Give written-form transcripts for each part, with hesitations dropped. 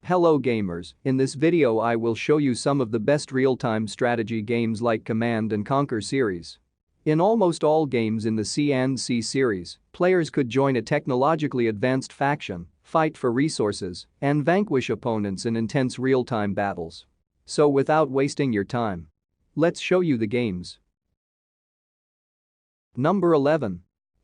Hello gamers, in this video I will show you some of the best real-time strategy games like Command & Conquer series. In almost all games in the C&C series, players could join a technologically advanced faction, fight for resources, and vanquish opponents in intense real-time battles. So without wasting your time, let's show you the games. Number 11.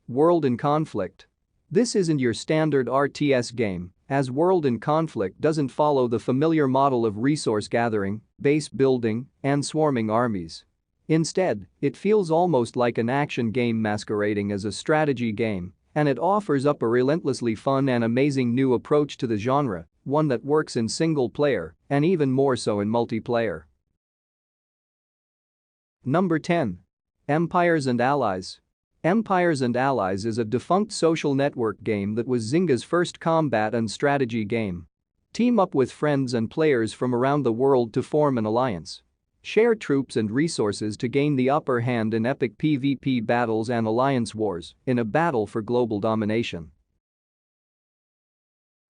World in Conflict. This isn't your standard RTS game, as World in Conflict doesn't follow the familiar model of resource gathering, base building, and swarming armies. Instead, it feels almost like an action game masquerading as a strategy game, and it offers up a relentlessly fun and amazing new approach to the genre, one that works in single player and even more so in multiplayer. Number 10. Empires & Allies. Empires & Allies is a defunct social network game that was Zynga's first combat and strategy game. Team up with friends and players from around the world to form an alliance. Share troops and resources to gain the upper hand in epic PvP battles and alliance wars in a battle for global domination.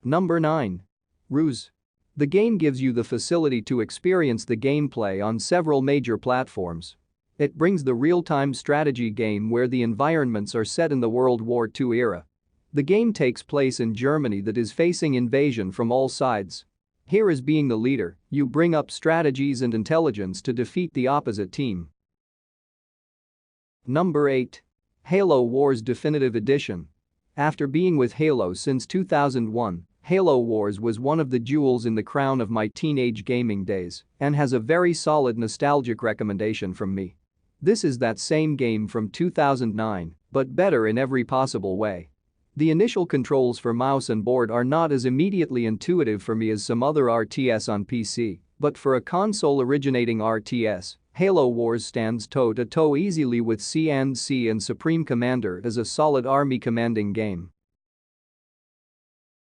Number 9. Ruse. The game gives you the facility to experience the gameplay on several major platforms. It brings the real-time strategy game where the environments are set in the World War II era. The game takes place in Germany that is facing invasion from all sides. Here, as being the leader, you bring up strategies and intelligence to defeat the opposite team. Number 8. Halo Wars Definitive Edition. After being with Halo since 2001, Halo Wars was one of the jewels in the crown of my teenage gaming days and has a very solid nostalgic recommendation from me. This is that same game from 2009, but better in every possible way. The initial controls for mouse and board are not as immediately intuitive for me as some other RTS on PC, but for a console-originating RTS, Halo Wars stands toe-to-toe easily with C&C, and Supreme Commander as a solid army commanding game.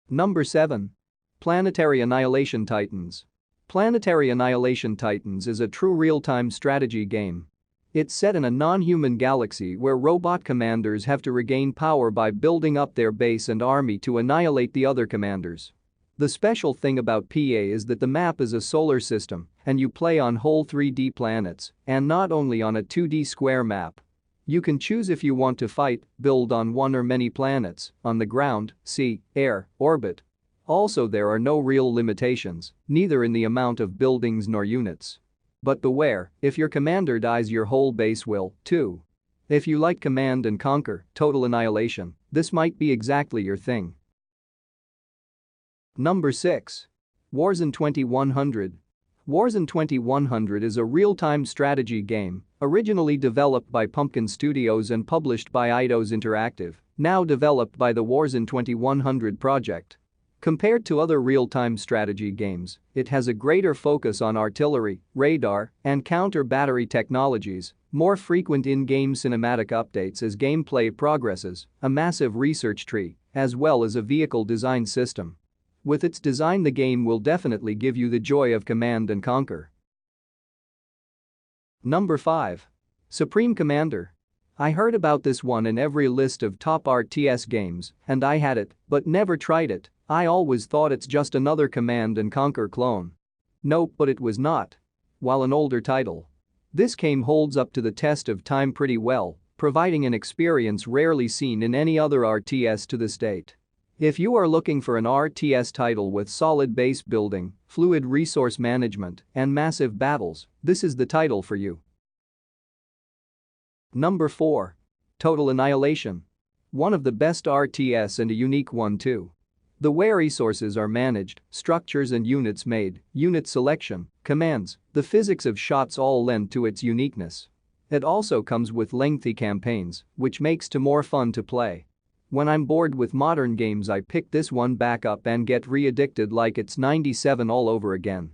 Number 7. Planetary Annihilation Titans. Planetary Annihilation Titans is a true real-time strategy game. It's set in a non-human galaxy where robot commanders have to regain power by building up their base and army to annihilate the other commanders. The special thing about PA is that the map is a solar system and you play on whole 3D planets and not only on a 2D square map. You can choose if you want to fight, build on one or many planets, on the ground, sea, air, orbit. Also, there are no real limitations, neither in the amount of buildings nor units. But beware, if your commander dies your whole base will, too. If you like Command & Conquer, Total Annihilation, this might be exactly your thing. Number 6. Warzone 2100. Warzone 2100 is a real-time strategy game, originally developed by Pumpkin Studios and published by Eidos Interactive, now developed by the Warzone 2100 project. Compared to other real-time strategy games, it has a greater focus on artillery, radar, and counter-battery technologies, more frequent in-game cinematic updates as gameplay progresses, a massive research tree, as well as a vehicle design system. With its design, the game will definitely give you the joy of Command & Conquer. Number 5. Supreme Commander. I heard about this one in every list of top RTS games, and I had it, but never tried it. I always thought it's just another Command & Conquer clone. Nope, but it was not. While an older title, this game holds up to the test of time pretty well, providing an experience rarely seen in any other RTS to this date. If you are looking for an RTS title with solid base building, fluid resource management, and massive battles, this is the title for you. Number 4. Total Annihilation. One of the best RTS and a unique one too. The way resources are managed, structures and units made, unit selection, commands, the physics of shots all lend to its uniqueness. It also comes with lengthy campaigns, which makes it more fun to play. When I'm bored with modern games, I pick this one back up and get re-addicted like it's 97 all over again.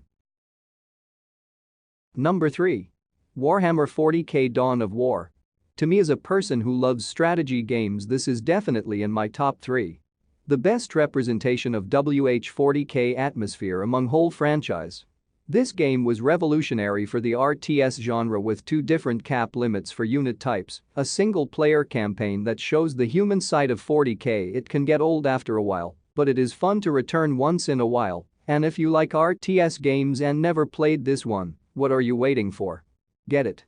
Number 3. Warhammer 40K Dawn of War. To me, as a person who loves strategy games, this is definitely in my top 3. The best representation of WH-40K atmosphere among whole franchise. This game was revolutionary for the RTS genre with 2 different cap limits for unit types, a single-player campaign that shows the human side of 40K. It can get old after a while, but it is fun to return once in a while, And if you like RTS games and never played this one, what are you waiting for? Get it.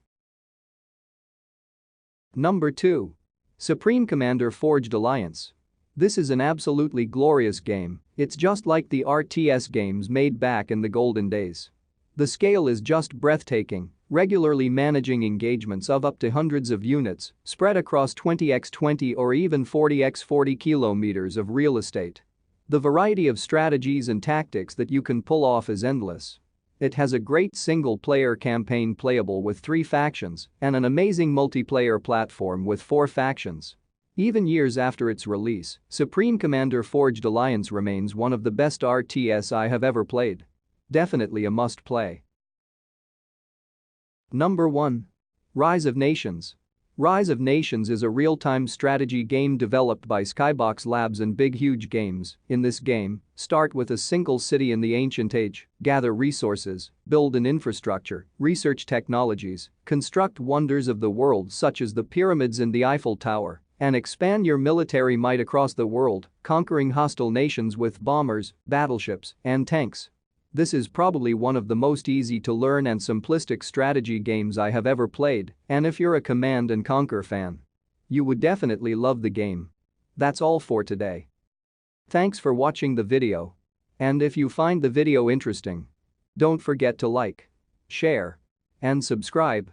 Number 2. Supreme Commander Forged Alliance. This is an absolutely glorious game, it's just like the RTS games made back in the golden days. The scale is just breathtaking, regularly managing engagements of up to hundreds of units, spread across 20x20 or even 40x40 kilometers of real estate. The variety of strategies and tactics that you can pull off is endless. It has a great single-player campaign playable with 3 factions and an amazing multiplayer platform with 4 factions. Even years after its release, Supreme Commander Forged Alliance remains one of the best RTS I have ever played. Definitely a must-play. Number 1. Rise of Nations. Rise of Nations is a real-time strategy game developed by Skybox Labs and Big Huge Games. In this game, start with a single city in the ancient age, gather resources, build an infrastructure, research technologies, construct wonders of the world such as the pyramids and the Eiffel Tower, and expand your military might across the world, conquering hostile nations with bombers, battleships, and tanks. This is probably one of the most easy to learn and simplistic strategy games I have ever played, and if you're a Command and Conquer fan, you would definitely love the game. That's all for today. Thanks for watching the video. And if you find the video interesting, don't forget to like, share, and subscribe.